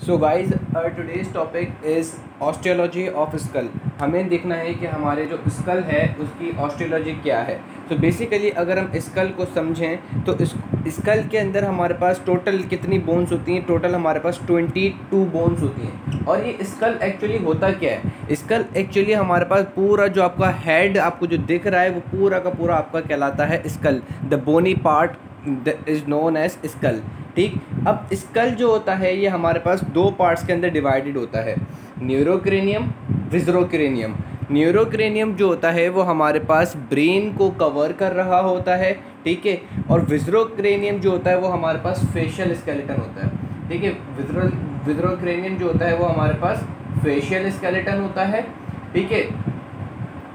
So guys today's topic is osteology of skull. हमें देखना है कि हमारे जो स्कल है उसकी ऑस्टियोलॉजी क्या है। तो बेसिकली अगर हम स्कल को समझें तो स्कल के अंदर हमारे पास टोटल कितनी बोन्स होती हैं? टोटल हमारे पास 22 बोन्स होती हैं। और ये स्कल एक्चुअली होता क्या है? स्कल एक्चुअली हमारे पास पूरा जो आपका हेड आपको जो दिख रहा है वो पूरा का पूरा आपका कहलाता है skull. The bony part is known as skull. ठीक, अब स्कल जो होता है ये हमारे पास दो पार्ट्स के अंदर डिवाइडेड होता है, न्यूरोक्रेनियम, विज़रोक्रेनियम। न्यूरोक्रेनियम जो होता है वो हमारे पास ब्रेन को कवर कर रहा होता है, ठीक है। और विज़रोक्रेनियम जो होता है वो हमारे पास फेशियल स्केलेटन होता है, ठीक है। विज़रोक्रेनियम जो होता है वो हमारे पास फेशियल स्केलेटन होता है, ठीक है।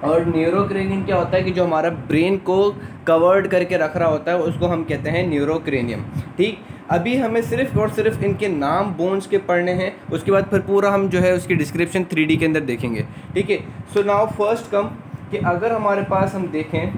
और न्यूरोक्रेनियम क्या होता है कि जो हमारा ब्रेन को कवर्ड करके रख रहा होता है उसको हम कहते हैं न्यूरोक्रेनियम। ठीक, अभी हमें सिर्फ और सिर्फ इनके नाम बोन्स के पढ़ने हैं, उसके बाद फिर पूरा हम जो है उसकी डिस्क्रिप्शन 3D के अंदर देखेंगे, ठीक है। सो नाउ फर्स्ट कम कि अगर हमारे पास हम देखें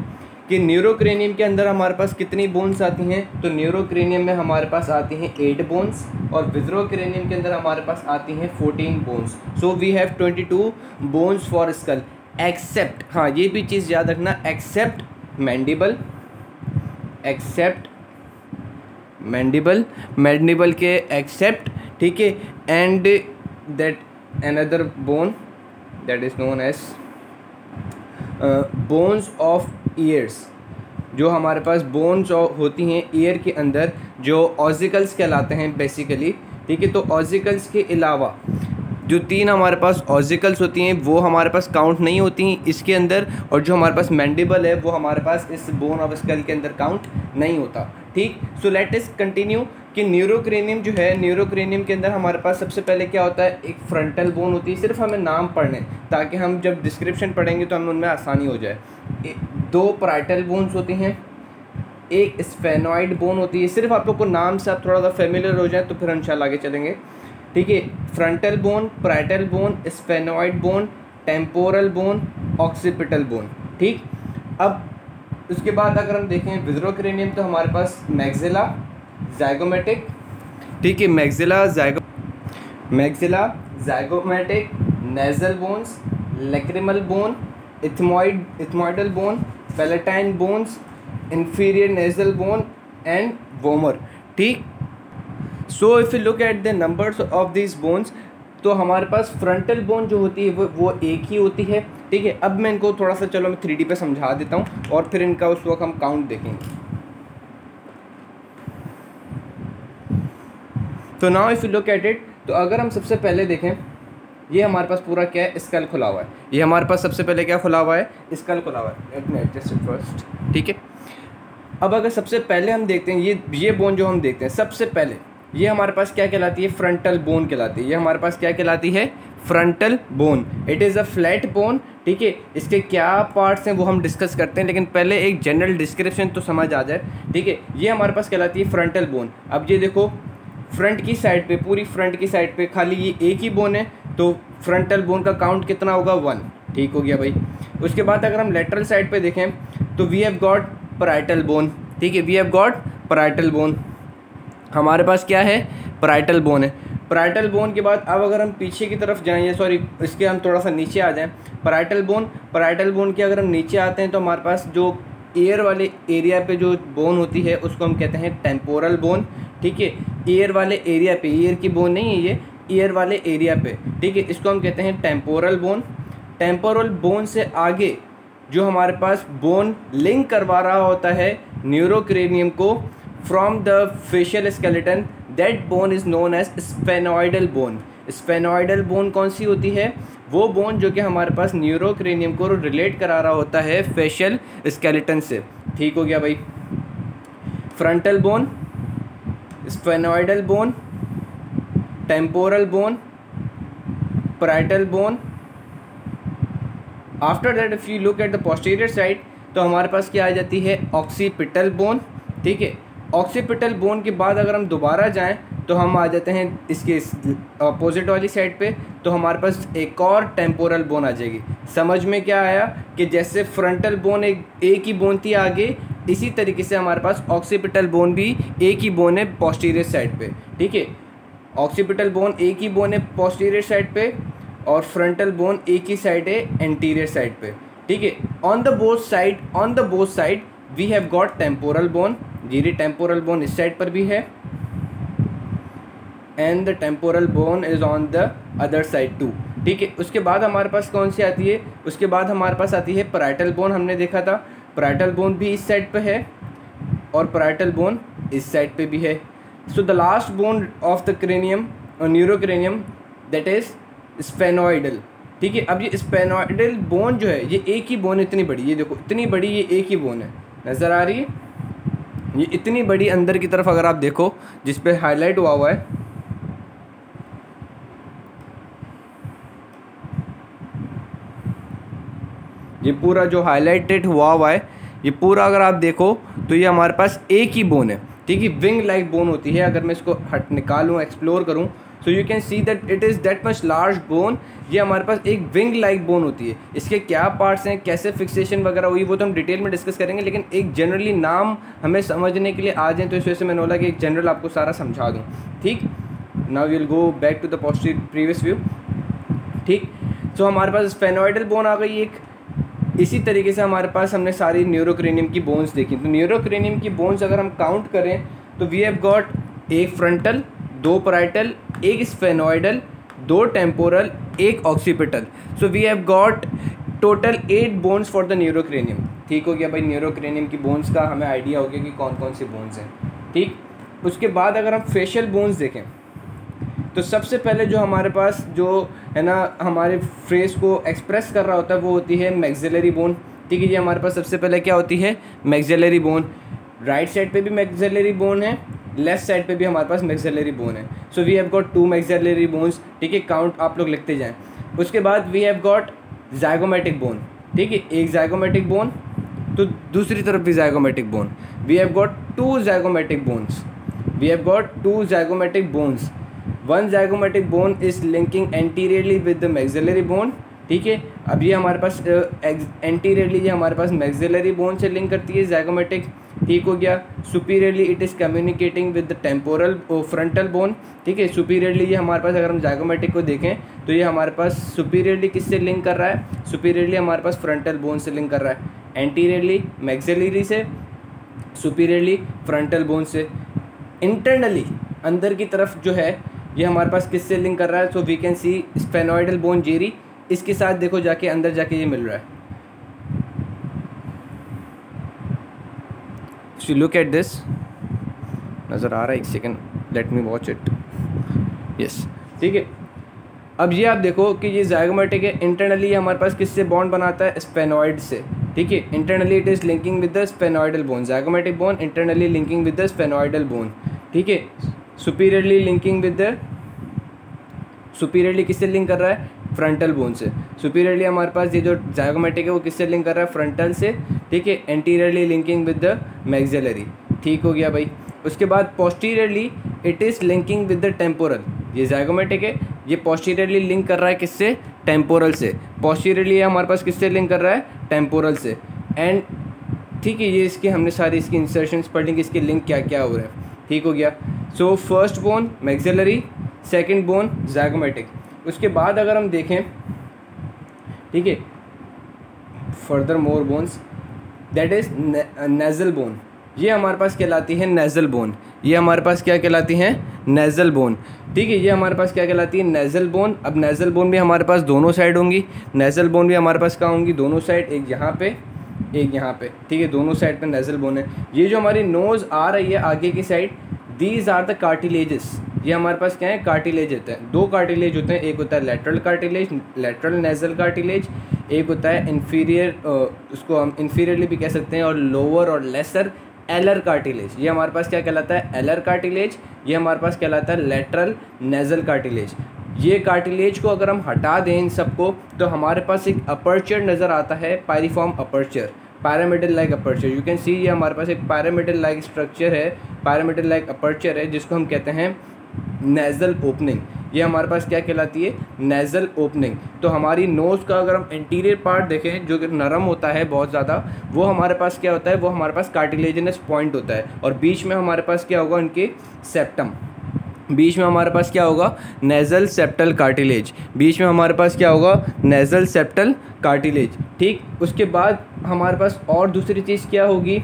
कि न्यूरोक्रेनियम के अंदर हमारे पास कितनी बोन्स आती हैं, तो न्यूरोक्रेनियम में हमारे पास आती हैं 8 बोन्स और विज़रोक्रेनियम के अंदर हमारे पास आती हैं 14 bones. So we have 22 bones for skull except, हाँ ये भी चीज़ याद रखना, एक्सेप्ट मैंडिबल, एक्सेप्ट मैंडिबल के एक्सेप्ट, ठीक है। And that another bone that is known as bones of ears. जो हमारे पास बोन्स होती हैं ईयर के अंदर जो ऑजिकल्स कहलाते हैं बेसिकली, ठीक है। तो ऑजिकल्स के अलावा जो 3 हमारे पास ऑजिकल्स होती हैं वो हमारे पास काउंट नहीं होती हैं इसके अंदर, और जो हमारे पास मैंडिबल है वो हमारे पास इस बोन ऑफ स्कल के अंदर काउंट नहीं होता, ठीक। सो लेट अस कंटिन्यू कि न्यूरोक्रेनियम जो है, न्यूरोक्रेनियम के अंदर हमारे पास सबसे पहले क्या होता है, एक फ्रंटल बोन होती है। सिर्फ हमें नाम पढ़ने ताकि हम जब डिस्क्रिप्शन पढ़ेंगे तो हमें उनमें आसानी हो जाए। 2 पैराइटल बोन्स होती हैं, एक स्फेनॉइड बोन होती है। सिर्फ आप लोग को नाम से आप थोड़ा सा फेमिलियर हो जाए तो फिर इंशाल्लाह आगे चलेंगे, ठीक है। Frontal bone, parietal bone, sphenoid bone, temporal bone, occipital bone, ठीक। अब उसके बाद अगर हम देखें विज़रोक्रेनियम तो हमारे पास मैक्सिला, ज़ाइगोमेटिक, ठीक है, maxilla zygomatic, nasal bones, lacrimal bone, ethmoidal bone, palatine bones, inferior nasal bone and vomer, ठीक। So if you look at the numbers of this bones तो हमारे पास फ्रंटल बोन जो होती है वो एक ही होती है, ठीक है। अब मैं इनको थोड़ा सा चलो मैं 3D पे समझा देता हूँ और फिर इनका उस वक्त हम काउंट देखेंगे। तो now if you look at it, तो अगर हम सबसे पहले देखें ये हमारे पास पूरा क्या है, स्कल खुला हुआ है। ये हमारे पास सबसे पहले क्या खुला हुआ है, स्कल खुला हुआ है। Let me adjust it first, ठीक है। अब अगर सबसे पहले हम देखते हैं ये बोन जो हम देखते हैं सबसे पहले, ये हमारे पास क्या कहलाती है, फ्रंटल बोन कहलाती है। ये हमारे पास क्या कहलाती है, frontal bone. It is a flat bone, ठीक है। इसके क्या पार्ट्स हैं वो हम डिस्कस करते हैं, लेकिन पहले एक जनरल डिस्क्रिप्शन तो समझ आ जाए, ठीक है। ये हमारे पास कहलाती है फ्रंटल बोन। अब ये देखो फ्रंट की साइड पे, पूरी फ्रंट की साइड पे खाली ये एक ही बोन है, तो फ्रंटल बोन का काउंट कितना होगा, 1, ठीक हो गया भाई। उसके बाद अगर हम लेटरल साइड पे देखें तो we have got parietal bone, ठीक है। We have got parietal bone, हमारे पास क्या है, पैराइटल बोन है। पैराइटल बोन के बाद अब अगर हम पीछे की तरफ जाएं, या सॉरी इसके हम थोड़ा सा नीचे आ जाएं, पैराइटल बोन के अगर हम नीचे आते हैं तो हमारे पास जो ईयर वाले एरिया पे जो बोन होती है उसको हम कहते हैं टेम्पोरल बोन, ठीक है। ईयर वाले एरिया पे, ईयर की बोन नहीं है ये, ईयर वाले एरिया पे, ठीक है, इसको हम कहते हैं टेम्पोरल बोन। टेम्पोरल बोन से आगे जो हमारे पास बोन लिंक करवा रहा होता है न्यूरोक्रेनियम को from the facial skeleton, that bone is known as sphenoidal bone. Sphenoidal bone कौन सी होती है, वो बोन जो कि हमारे पास न्यूरोक्रेनियम को रिलेट करा रहा होता है फेशियल स्केलेटन से, ठीक हो गया भाई। Frontal bone, sphenoidal bone, temporal bone, parietal bone. After that if you look at the posterior side तो हमारे पास क्या आ जाती है, ऑक्सीपिटल बोन, ठीक है। ऑक्सीपिटल बोन के बाद अगर हम दोबारा जाएं तो हम आ जाते हैं इसके अपोजिट वाली साइड पे, तो हमारे पास एक और टेम्पोरल बोन आ जाएगी। समझ में क्या आया कि जैसे फ्रंटल बोन एक ही बोन थी आगे, इसी तरीके से हमारे पास ऑक्सीपिटल बोन भी एक ही बोन है पोस्टीरियर साइड पे, ठीक है। ऑक्सीपिटल बोन एक ही बोन है पोस्टीरियर साइड पे, और फ्रंटल बोन एक ही साइड है एंटीरियर साइड पे, ठीक है। On the both side we have got temporal bone, ये टेम्पोरल बोन इस साइड पर भी है, and the temporal bone is on the other side too, ठीक है। उसके बाद हमारे पास कौन सी आती है, उसके बाद हमारे पास आती है पैराइटल बोन, हमने देखा था पैराइटल बोन भी इस साइड पे है और पैराइटल बोन इस साइड पे भी है। So the last bone of the cranium और न्यूरोक्रेनियम दैट इज स्फेनोइडल, ठीक है। अब ये स्फेनोइडल बोन जो है ये एक ही बोन है, इतनी बड़ी, ये देखो इतनी बड़ी, ये एक ही बोन है, नज़र आ रही है, ये इतनी बड़ी अंदर की तरफ अगर आप देखो जिस पे हाईलाइट हुआ है, ये पूरा जो हाईलाइटेड हुआ है, ये पूरा अगर आप देखो तो ये हमारे पास एक ही बोन है, ठीक है। विंग लाइक बोन होती है, अगर मैं इसको निकालूँ एक्सप्लोर करूँ, so you can see that it is that much large bone, ये हमारे पास एक विंग लाइक बोन होती है। इसके क्या पार्ट्स हैं, कैसे फिक्सेशन वगैरह हुई, वो तो हम डिटेल में डिस्कस करेंगे, लेकिन एक जनरली नाम हमें समझने के लिए आ जाए, तो इस वजह से मैंने बोला कि एक जनरल आपको सारा समझा दूँ, ठीक। Now will go back to the previous view, ठीक। सो हमारे पास स्फेनोइडल बोन आ गई एक। इसी तरीके से हमारे पास हमने सारी न्यूरोक्रेनियम की बोन्स देखी, तो न्यूरोक्रेनियम की बोन्स अगर हम काउंट करें तो वी हैव गॉट एक फ्रंटल, दो पैराइटल, एक स्फेनोइडल, दो टेम्पोरल, एक occipital. So we have got total 8 bones for the neurocranium, ठीक हो गया भाई। न्यूरोक्रेनियम की बोन्स का हमें आइडिया हो गया कि कौन कौन सी बोन्स हैं, ठीक। उसके बाद अगर हम फेशियल बोन्स देखें तो सबसे पहले जो हमारे पास जो है ना हमारे फेस को एक्सप्रेस कर रहा होता है वो होती है मैक्सिलरी बोन, ठीक है। ये हमारे पास सबसे पहले क्या होती है, मैक्सिलरी बोन। राइट साइड पे भी मैक्सिलरी बोन है, लेफ्ट साइड पे भी हमारे पास मैक्सिलरी बोन है। So we have got 2 maxillary bones, ठीक है, काउंट आप लोग लिखते जाएं। उसके बाद we have got zygomatic bone, ठीक है, एक ज़ाइगोमेटिक बोन, तो दूसरी तरफ भी zygomatic bone. We have got 2 zygomatic bones, we have got 2 zygomatic bones. One zygomatic bone is linking anteriorly with the maxillary bone, ठीक है। अब ये हमारे पास एंटीरियरली ये हमारे पास मैक्सिलरी बोन से लिंक करती है ज़ाइगोमेटिक, ठीक हो गया। Superiorly it is communicating with the temporal frontal bone, ठीक है। सुपीरियरली ये हमारे पास अगर हम ज़ाइगोमेटिक को देखें तो ये हमारे पास सुपीरियरली किससे लिंक कर रहा है, सुपीरियरली हमारे पास फ्रंटल बोन से लिंक कर रहा है, एंटीरियरली मैक्सिलरी से, सुपीरियरली फ्रंटल बोन से। इंटरनली अंदर की तरफ जो है ये हमारे पास किससे लिंक कर रहा है, so we can see sphenoidal bone जेरी, इसके साथ देखो जाके अंदर जाके ये मिल रहा है। सो लुक एट दिस, नज़र आ रहा है, एक second, let me watch it, yes, ठीक है। अब ये आप देखो कि ये ज़ाइगोमेटिक है, इंटरनली हमारे पास किससे बॉन्ड बनाता है, स्फेनोइड से, ठीक है। Internally it is linking with the sphenoidal bone, zygomatic bone internally linking with the sphenoidal bone, ठीक है। Superiorly linking with the, superiorly किससे लिंक कर रहा है, फ्रंटल बोन से। सुपीरियरली हमारे पास ये जो ज़ाइगोमेटिक है वो किससे लिंक कर रहा है, फ्रंटल से, ठीक है। Anteriorly linking with the maxillary, ठीक हो गया भाई। उसके बाद posteriorly it is linking with the temporal, ये ज़ाइगोमेटिक है, ये पोस्टीरियरली लिंक कर रहा है किससे, टेम्पोरल से। पोस्टीरियरली हमारे पास किससे लिंक कर रहा है, टेम्पोरल से, एंड ठीक है, ये इसके हमने सारी इसकी इंसर्शंस पढ़ ली कि इसके लिंक क्या क्या हो रहे हैं, ठीक हो गया। So first bone maxillary, second bone zygomatic. उसके बाद अगर हम देखें, ठीक है, further more bones that is nasal bone, ये हमारे पास कहलाती है नेज़ल बोन, ये हमारे पास क्या कहलाती हैं, नेज़ल बोन, ठीक है। ये हमारे पास क्या कहलाती है, नेज़ल बोन। अब नेज़ल बोन भी हमारे पास दोनों साइड होंगी, नेज़ल बोन भी हमारे पास कहाँ होंगी, दोनों साइड, एक यहाँ पे एक यहाँ पे, ठीक है, दोनों साइड पे नेज़ल बोन है। ये जो हमारी नोज़ आ रही है आगे की side, these are the cartilages, ये हमारे पास क्या है, कार्टिलेज होते हैं। 2 कार्टिलेज होते हैं, एक होता है lateral cartilage, lateral nasal cartilage, एक होता है इन्फीरियर, उसको हम इन्फीरियरली भी कह सकते हैं, और लोअर और लेसर एलर कार्टिलेज। ये हमारे पास क्या कहलाता है, एलर कार्टिलेज, ये हमारे पास कहलाता है लेटरल नेज़ल कार्टिलेज। ये कार्टिलेज को अगर हम हटा दें इन सबको तो हमारे पास एक अपर्चर नज़र आता है, piriform aperture, pyramidal like aperture. You can see ये हमारे पास एक पैरामिडल लाइक स्ट्रक्चर है, पैरामिडल लाइक अपर्चर है, जिसको हम कहते हैं नेज़ल ओपनिंग। ये हमारे पास क्या कहलाती है, नेज़ल ओपनिंग। तो हमारी नोज़ का अगर हम इंटीरियर पार्ट देखें जो कि नरम होता है बहुत ज़्यादा, वो हमारे पास क्या होता है, वो हमारे पास कार्टिलेजिनस पॉइंट होता है, और बीच में हमारे पास क्या होगा, उनके सेप्टम, बीच में हमारे पास क्या होगा, नेज़ल सेप्टल कार्टिलेज, बीच में हमारे पास क्या होगा, नेज़ल सेप्टल कार्टिलेज। ठीक, उसके बाद हमारे पास और दूसरी चीज़ क्या होगी,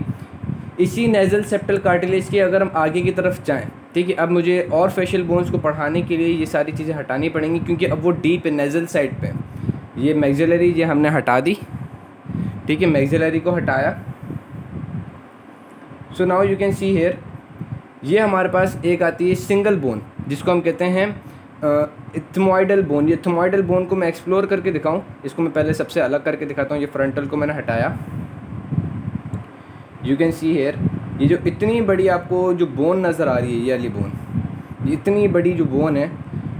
इसी नेज़ल सेप्टल कार्टिलेज के अगर हम आगे की तरफ जाएं, ठीक है, अब मुझे और फेशियल बोन्स को पढ़ाने के लिए ये सारी चीज़ें हटानी पड़ेंगी क्योंकि अब वो डीप है नेज़ल साइड पे। ये मैक्सिलरी ये हमने हटा दी, ठीक है, मैक्सिलरी को हटाया। So now you can see here, ये हमारे पास एक आती है सिंगल बोन जिसको हम कहते हैं इथमॉइडल बोन। ये इथमॉइडल बोन को मैं एक्सप्लोर करके दिखाऊं, इसको मैं पहले सबसे अलग करके दिखाता हूँ। ये फ्रंटल को मैंने हटाया, यू कैन सी हेयर, ये जो इतनी बड़ी आपको जो बोन नज़र आ रही है, ये वाली बोन, ये इतनी बड़ी जो बोन है,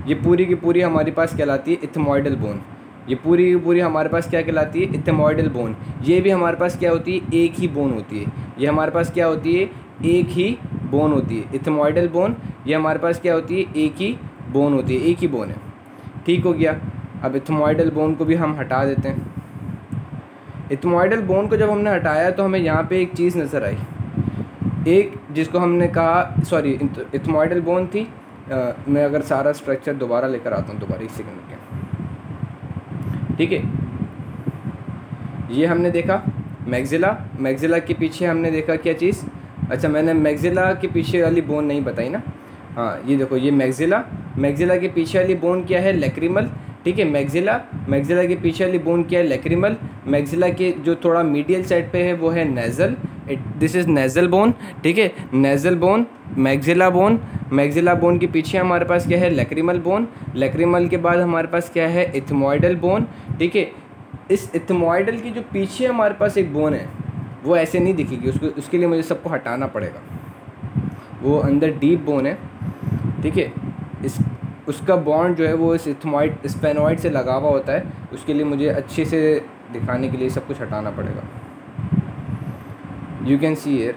ये पूरी की पूरी हमारे पास कहलाती है इथमॉइडल बोन। ये पूरी की पूरी हमारे पास क्या कहलाती है, इथमॉइडल बोन। ये भी हमारे पास क्या होती है, एक ही बोन होती है। ये हमारे पास क्या होती है, एक ही बोन होती है, इथमॉइडल बोन। ये हमारे पास क्या होती है, एक ही बोन होती है, एक ही बोन है। ठीक हो गया। अब इथमॉइडल बोन को भी हम हटा देते हैं। इथमॉइडल बोन को जब हमने हटाया तो हमें यहाँ पे एक चीज़ नज़र आई, एक जिसको हमने कहा, सॉरी इथमॉइडल बोन थी। मैं अगर सारा स्ट्रक्चर दोबारा लेकर आता हूँ, दोबारा 1 सेकंड के, ठीक है। ये हमने देखा मैक्सिला, मैक्सिला के पीछे हमने देखा क्या चीज़, अच्छा मैंने मैक्सिला के पीछे वाली बोन नहीं बताई ना, हाँ ये देखो, ये मैक्सिला, मैक्सिला के पीछे वाली बोन क्या है, लैक्रिमल, ठीक है। मैक्सिला, मैक्सिला के पीछे वाली बोन क्या है, लैक्रिमल। मैक्सिला के जो थोड़ा मीडियल साइड पे है वो है nasal, this is nasal bone, ठीक है, nasal bone, maxilla bone. Maxilla bone के पीछे हमारे पास क्या है, लैक्रिमल बोन। लैक्रिमल के बाद हमारे पास क्या है, इथमॉइडल बोन, ठीक है। इस इथमॉइडल की जो पीछे हमारे पास एक बोन है वो ऐसे नहीं दिखेगी, उसके लिए मुझे सबको हटाना पड़ेगा, वो अंदर डीप बोन है, ठीक है। इस उसका बॉन्ड जो है वो इस इथमॉइड स्पेनॉइड से लगा हुआ होता है, उसके लिए मुझे अच्छे से दिखाने के लिए सब कुछ हटाना पड़ेगा। You can see here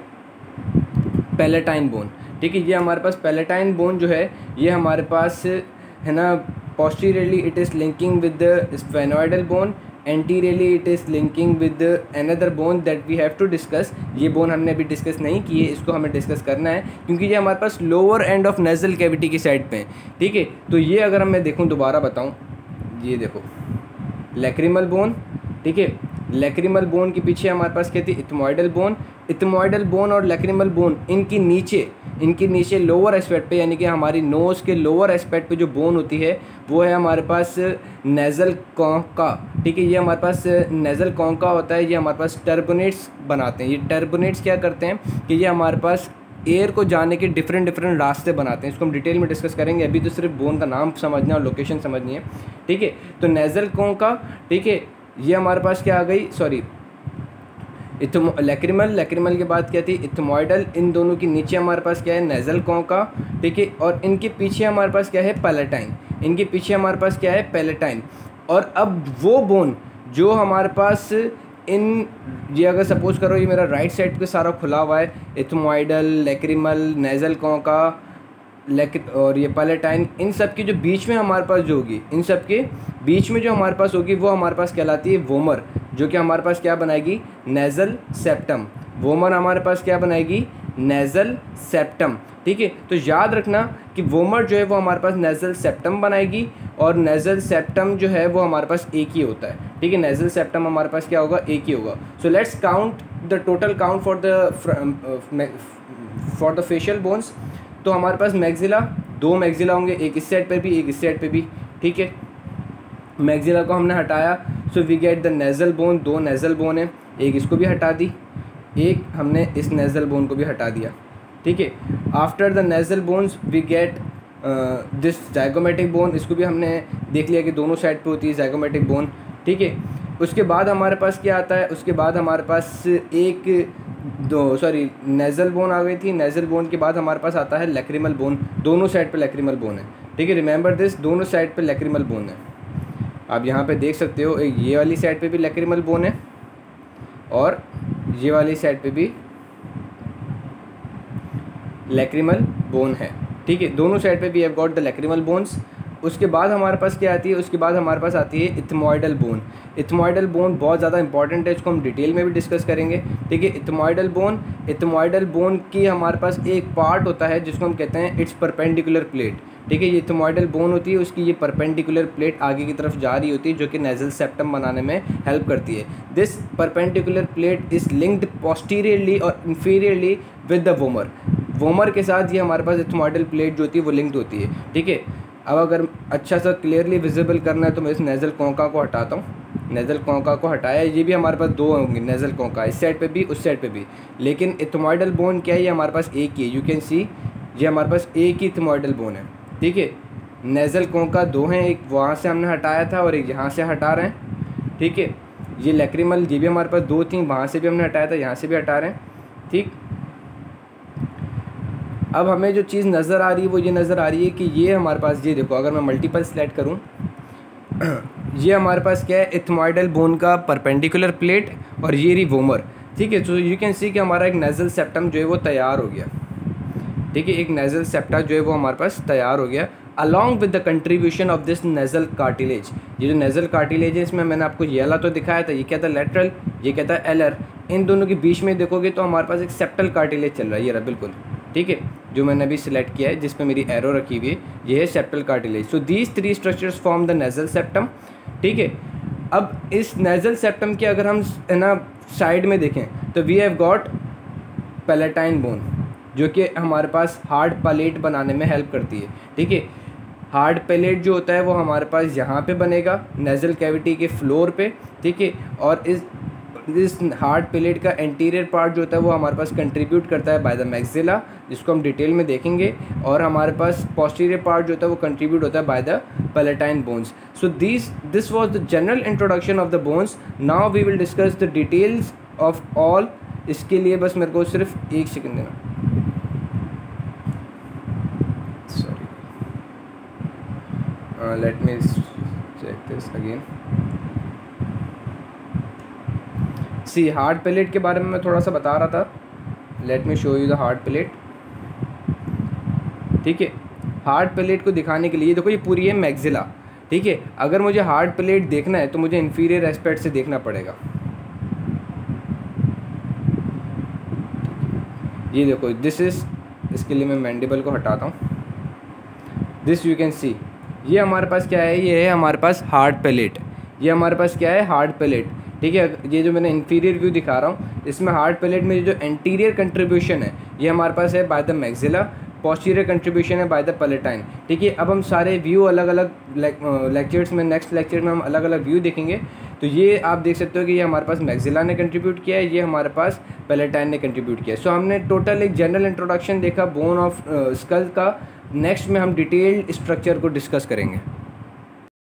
palatine bone, ठीक है। ये हमारे पास पैलेटाइन बोन जो है ये हमारे पास है ना, posteriorly it is linking with the sphenoidal bone, anteriorly it is linking with another bone that we have to discuss. ये बोन हमने अभी डिस्कस नहीं की है, इसको हमें डिस्कस करना है क्योंकि ये हमारे पास lower end of nasal cavity की साइड पे है, ठीक है। तो ये अगर मैं देखूँ, दोबारा बताऊँ, ये देखो लैक्रिमल बोन, ठीक है। लैक्रिमल बोन के पीछे हमारे पास क्या थी, इथमॉइडल बोन। इथमॉइडल बोन और लैक्रिमल बोन इनके नीचे लोअर एस्पेक्ट पे, यानी कि हमारी नोज़ के लोअर एस्पेक्ट पे जो बोन होती है वो है हमारे पास नेज़ल कॉन्का, ठीक है। ये हमारे पास नेज़ल कॉन्का होता है, ये हमारे पास टर्बुनेट्स बनाते हैं। ये टर्बुनेट्स क्या करते हैं कि ये हमारे पास एयर को जाने के डिफरेंट रास्ते बनाते हैं, इसको हम डिटेल में डिस्कस करेंगे। अभी तो सिर्फ बोन का नाम समझना और लोकेशन समझनी है, ठीक है। तो नेज़ल कॉन्का, ठीक है, ये हमारे पास क्या आ गई, सॉरी लैक्रिमल, लैक्रिमल के बाद क्या थी, इथमॉइडल। इन दोनों के नीचे हमारे पास क्या है, नेज़ल कॉन्का, ठीक है। और इनके पीछे हमारे पास क्या है, पैलेटाइन। इनके पीछे हमारे पास क्या है, पैलेटाइन। और अब वो बोन जो हमारे पास ये अगर सपोज करो ये मेरा राइट साइड पे सारा खुला हुआ है, इथमॉइडल, लैक्रिमल, नेज़ल कॉन्का, और ये पैलेटाइन, इन सब की जो बीच में हमारे पास जो होगी, इन सब के बीच में जो हमारे पास होगी वो हमारे पास कहलाती है वोमर, जो कि हमारे पास क्या बनाएगी, नेज़ल सेप्टम। वोमर हमारे पास क्या बनाएगी, नेज़ल सेप्टम, ठीक है। तो याद रखना कि वोमर जो है वो हमारे पास नेज़ल सेप्टम बनाएगी और नेज़ल सेप्टम जो है वो हमारे पास एक ही होता है, ठीक है। नेज़ल सेप्टम हमारे पास क्या होगा, एक ही होगा। So let's count the total count for the facial bones. तो हमारे पास मैक्सिला, 2 मैक्सिला होंगे, एक इस साइड पर भी, एक इस साइड पे भी, ठीक है। मैक्सिला को हमने हटाया, so we get the nasal bone, 2 nasal bone है, एक इसको भी हटा दी, एक हमने इस नेज़ल बोन को भी हटा दिया, ठीक है। After the nasal bones we get this zygomatic bone, इसको भी हमने देख लिया कि दोनों साइड पे होती है ज़ाइगोमेटिक बोन, ठीक है। उसके बाद हमारे पास क्या आता है, उसके बाद हमारे पास नेज़ल बोन आ गई थी। नेज़ल बोन के बाद हमारे पास आता है लैक्रिमल बोन, दोनों साइड पे लैक्रिमल बोन है, ठीक है। रिमेंबर दिस, दोनों साइड पे लैक्रिमल बोन है। आप यहाँ पे देख सकते हो, ये वाली साइड पे भी लैक्रिमल बोन है और ये वाली साइड पे भी लैक्रिमल बोन है, ठीक है। दोनों साइड पे भी have got the lacrimal bones. उसके बाद हमारे पास क्या आती है, उसके बाद हमारे पास आती है इथमॉइडल बोन। इथमॉइडल बोन बहुत ज़्यादा इंपॉर्टेंट है, इसको हम डिटेल में भी डिस्कस करेंगे, ठीक है। इथमॉइडल बोन की हमारे पास एक पार्ट होता है जिसको हम कहते हैं इट्स परपेंडिकुलर प्लेट, ठीक है। ये इथमॉइडल बोन होती है, उसकी ये परपेंडिकुलर प्लेट आगे की तरफ जा रही होती है जो कि नेजल सेप्टम बनाने में हेल्प करती है। This perpendicular plate is linked posteriorly और इंफीरियरली विद द वोमर के साथ ये हमारे पास इथमॉइडल प्लेट जो होती है वो लिंक्ड होती है, ठीक है। अब अगर अच्छा सा क्लियरली विजिबल करना है तो मैं इस नेज़ल कोंका को हटाता हूँ। नेज़ल कोंका को हटाया, ये भी हमारे पास दो होंगे नेज़ल कोंका, इस साइड पे भी उस साइड पे भी, लेकिन इथमॉइडल बोन क्या है, ये हमारे पास एक ही है। यू कैन सी ये हमारे पास एक ही इथमॉइडल बोन है, ठीक है। नेज़ल कोंका दो हैं, एक वहाँ से हमने हटाया था और एक यहाँ से हटा रहे हैं, ठीक है। ये लैक्रिमल ये भी हमारे पास दो थी, वहाँ से भी हमने हटाया था, यहाँ से भी हटा रहे हैं, ठीक। अब हमें जो चीज़ नज़र आ रही है वो ये नज़र आ रही है कि ये हमारे पास, ये देखो अगर मैं मल्टीपल सेलेक्ट करूँ, ये हमारे पास क्या है, इथमॉइडल बोन का परपेंडिकुलर प्लेट और ये रही वोमर, ठीक है। तो यू कैन सी कि हमारा एक नेज़ल सेप्टम जो है वो तैयार हो गया, ठीक है। एक नेज़ल सेप्टा जो है वो हमारे पास तैयार हो गया along with the contribution of this nasal cartilage. ये जो नेज़ल कार्टिलेज है इसमें मैंने आपको ये वाला तो दिखाया था, ये क्या था लेटरल, ये क्या था एलर। इन दोनों के बीच में देखोगे तो हमारे पास एक सेप्टल कार्टिलेज चल रहा है, ये रहा बिल्कुल, ठीक है। जो मैंने अभी सिलेक्ट किया है जिस पे मेरी एरो रखी हुई है, ये है septal cartilage. So these three structures form the nasal septum, ठीक है। अब इस नेज़ल सेप्टम के अगर हम है ना साइड में देखें तो we have got palatine bone जो कि हमारे पास हार्ड पैलेट बनाने में हेल्प करती है, ठीक है। हार्ड पैलेट जो होता है वो हमारे पास यहाँ पे बनेगा नेज़ल कैविटी के फ्लोर पे, ठीक है। और इस हार्ड पैलेट का एंटीरियर पार्ट जो होता है वो हमारे पास कंट्रीब्यूट करता है बाय द मैक्सिला, जिसको हम डिटेल में देखेंगे। और हमारे पास पोस्टीरियर पार्ट जो होता है वो कंट्रीब्यूट होता है by the palatine bones. So this was the general introduction of the bones. Now we will discuss the details of all. इसके लिए बस मेरे को सिर्फ एक सेकंड देना, sorry, let me check this again. See hard palate के बारे में मैं थोड़ा सा बता रहा था, let me show you the hard palate, ठीक है। हार्ड पैलेट को दिखाने के लिए देखो ये पूरी है मैक्सिला, ठीक है। अगर मुझे हार्ड पैलेट देखना है तो मुझे इन्फीरियर एस्पेक्ट से देखना पड़ेगा। ये देखो दिस इज़, इसके लिए मैं मैंडिबल को हटाता हूँ। दिस यू कैन सी, ये हमारे पास क्या है, ये है हमारे पास हार्ड पैलेट। ये हमारे पास क्या है, हार्ड पैलेट, ठीक है। ये जो मैंने इंफीरियर व्यू दिखा रहा हूँ इसमें हार्ड पैलेट में जो एंटीरियर कंट्रीब्यूशन है ये हमारे पास है by the maxilla, posterior contribution है बाय द पैलेटाइन, ठीक है। अब हम सारे व्यू अलग अलग लेक्चर्स में, नेक्स्ट लेक्चर में हम अलग अलग व्यू देखेंगे। तो ये आप देख सकते हो कि ये हमारे पास मैक्सिला ने कंट्रीब्यूट किया है, ये हमारे पास पैलेटाइन ने कंट्रीब्यूट किया है। सो हमने टोटल एक जनरल इंट्रोडक्शन देखा बोन ऑफ स्कल का। नेक्स्ट में हम डिटेल्ड स्ट्रक्चर को डिस्कस करेंगे।